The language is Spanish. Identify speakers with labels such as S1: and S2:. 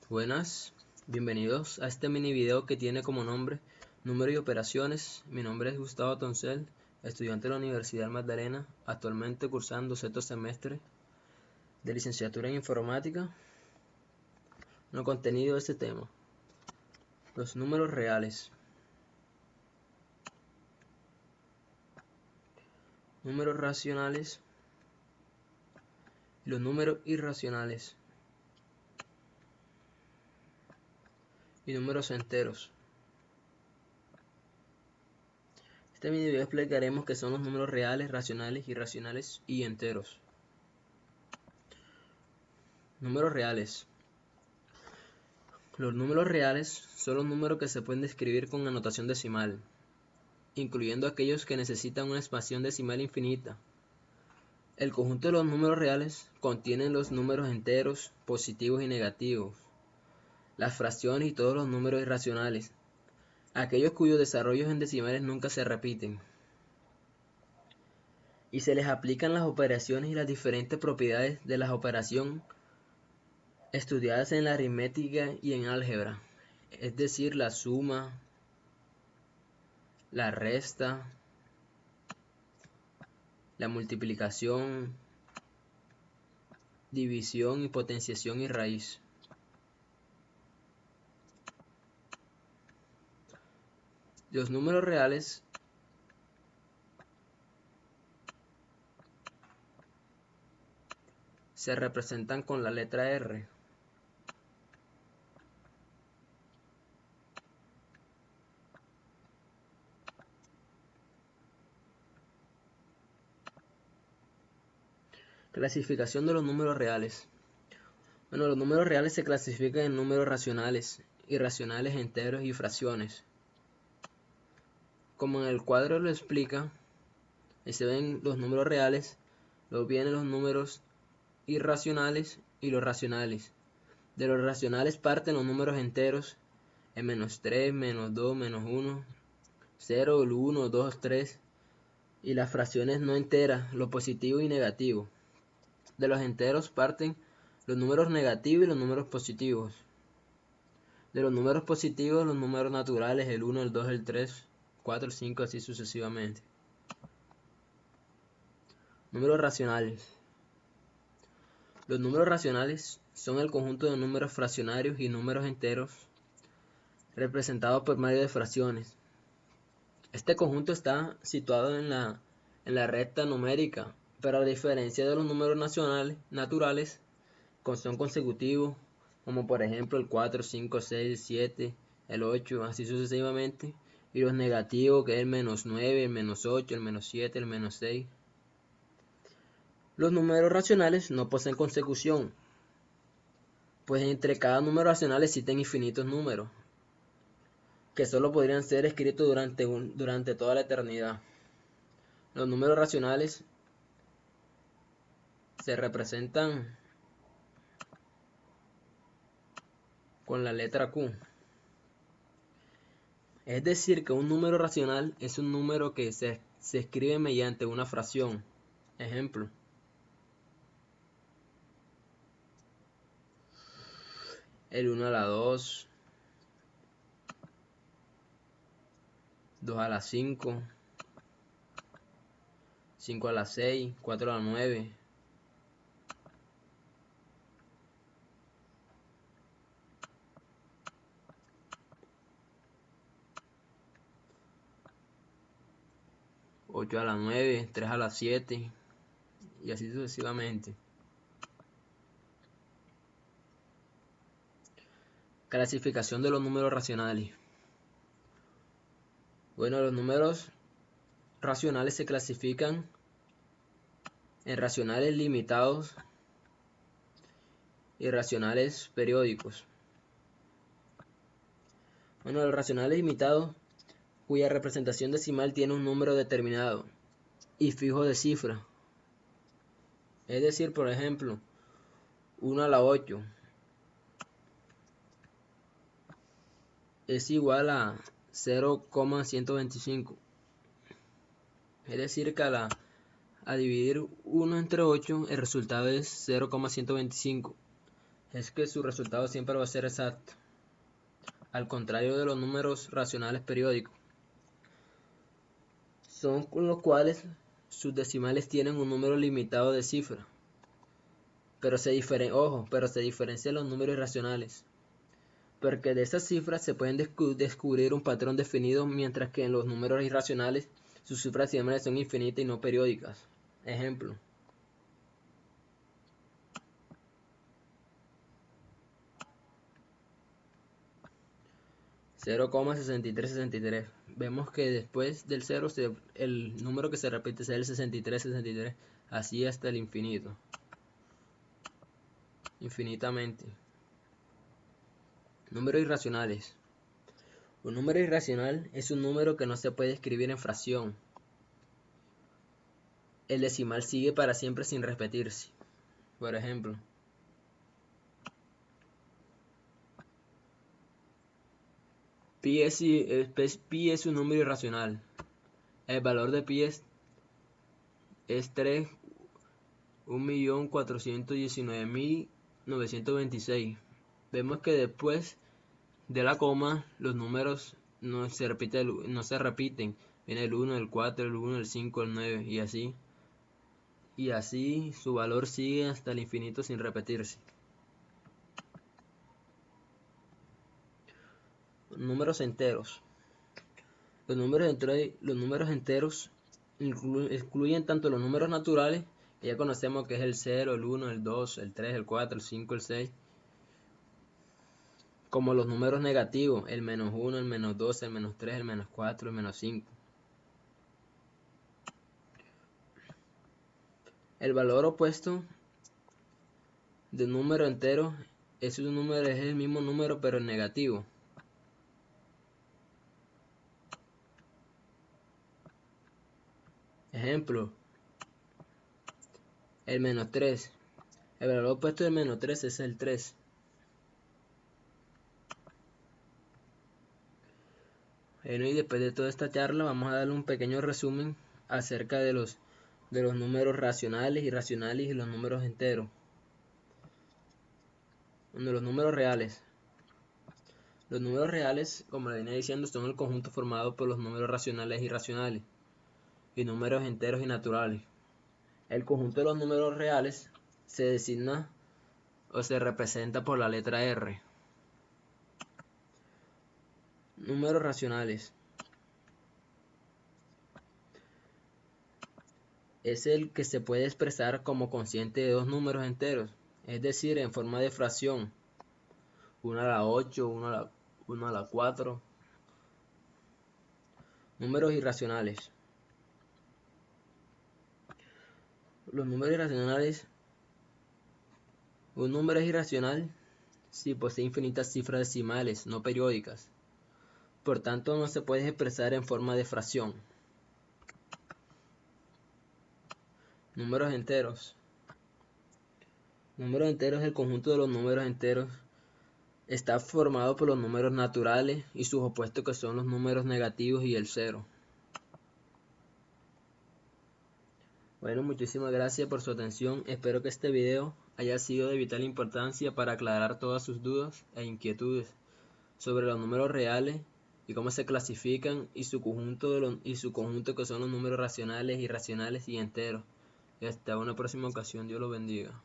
S1: Buenas, bienvenidos a este mini video que tiene como nombre Número y operaciones. Mi nombre es Gustavo Toncel, estudiante de la Universidad Magdalena, actualmente cursando sexto semestre de licenciatura en informática. El contenido de este tema: los números reales, números racionales y los números irracionales y números enteros. Este mini video explicaremos qué son los números reales, racionales, irracionales y enteros. Números reales. Los números reales son los números que se pueden describir con anotación decimal, incluyendo aquellos que necesitan una expansión decimal infinita. El conjunto de los números reales contiene los números enteros, positivos y negativos, las fracciones y todos los números irracionales, aquellos cuyos desarrollos en decimales nunca se repiten, y se les aplican las operaciones y las diferentes propiedades de la operación estudiadas en la aritmética y en álgebra, es decir, la suma, la resta, la multiplicación, división y potenciación y raíz. Los números reales se representan con la letra R. Clasificación de los números reales. Los números reales se clasifican en números racionales, irracionales, enteros y fracciones. Como en el cuadro lo explica, ahí se ven los números reales, luego vienen los números irracionales y los racionales. De los racionales parten los números enteros, el -3, -2, -1, 0, el 1, 2, 3, y las fracciones no enteras, lo positivo y negativo. De los enteros parten los números negativos y los números positivos. De los números positivos, los números naturales, el 1, el 2, el 3, 4, el 5, así sucesivamente. Números racionales. Los números racionales son el conjunto de números fraccionarios y números enteros representados por medio de fracciones. Este conjunto está situado en la recta numérica, pero a diferencia de los números naturales, son consecutivos, como por ejemplo el 4, 5, 6, 7, el 8, así sucesivamente, y los negativos, que es el -9, el -8, el -7, el -6. Los números racionales no poseen consecución, pues entre cada número racional existen infinitos números, que solo podrían ser escritos durante toda la eternidad. Los números racionales se representan con la letra Q. Es decir, que un número racional es un número que se escribe mediante una fracción. Ejemplo: el 1 a la 2, 2 a la 5, 5 a la 6, 4 a la 9, 8 a la 9, 3 a la 7, y así sucesivamente. Clasificación de los números racionales. Los números racionales se clasifican en racionales limitados y racionales periódicos. Los racionales limitados, cuya representación decimal tiene un número determinado y fijo de cifra. Es decir, por ejemplo, 1 a la 8 es igual a 0,125. Es decir, que a dividir 1 entre 8, el resultado es 0,125. es que su resultado siempre va a ser exacto, al contrario de los números racionales periódicos, son con los cuales sus decimales tienen un número limitado de cifras, pero se diferencian los números irracionales, porque de esas cifras se pueden descubrir un patrón definido, mientras que en los números irracionales sus cifras decimales son infinitas y no periódicas. Ejemplo: 0,6363. Vemos que después del 0 el número que se repite es el 63, así hasta el infinito, infinitamente. Números irracionales. Un número irracional es un número que no se puede escribir en fracción. El decimal sigue para siempre sin repetirse. Por ejemplo, pi es un número irracional. El valor de pi es 3.419.926. Vemos que después de la coma los números no se repiten. Viene el 1, el 4, el 1, el 5, el 9 y así. Y así su valor sigue hasta el infinito sin repetirse. Números enteros. Los números enteros incluyen tanto los números naturales, que ya conocemos que es el 0, el 1, el 2, el 3, el 4, el 5, el 6, como los números negativos, el -1, el -2, el -3, el -4, el -5. El valor opuesto de un número entero es el mismo número pero en negativo. Ejemplo: el -3. El valor opuesto del -3 es el 3. Bueno, y después de toda esta charla vamos a darle un pequeño resumen acerca de los números racionales, irracionales y los números enteros. De los números reales. Los números reales, como le venía diciendo, son el conjunto formado por los números racionales e irracionales, y números enteros y naturales. El conjunto de los números reales se designa o se representa por la letra R. Números racionales. Es el que se puede expresar como cociente de dos números enteros, es decir, en forma de fracción, 1 a la 8, 1 a la 4. Números irracionales. Los números irracionales. Un número es irracional si posee infinitas cifras decimales no periódicas. Por tanto, no se puede expresar en forma de fracción. Números enteros. Números enteros es el conjunto de los números enteros. Está formado por los números naturales y sus opuestos, que son los números negativos y el 0. Bueno, muchísimas gracias por su atención. Espero que este video haya sido de vital importancia para aclarar todas sus dudas e inquietudes sobre los números reales y cómo se clasifican, y su conjunto que son los números racionales, irracionales y enteros. Y hasta una próxima ocasión. Dios los bendiga.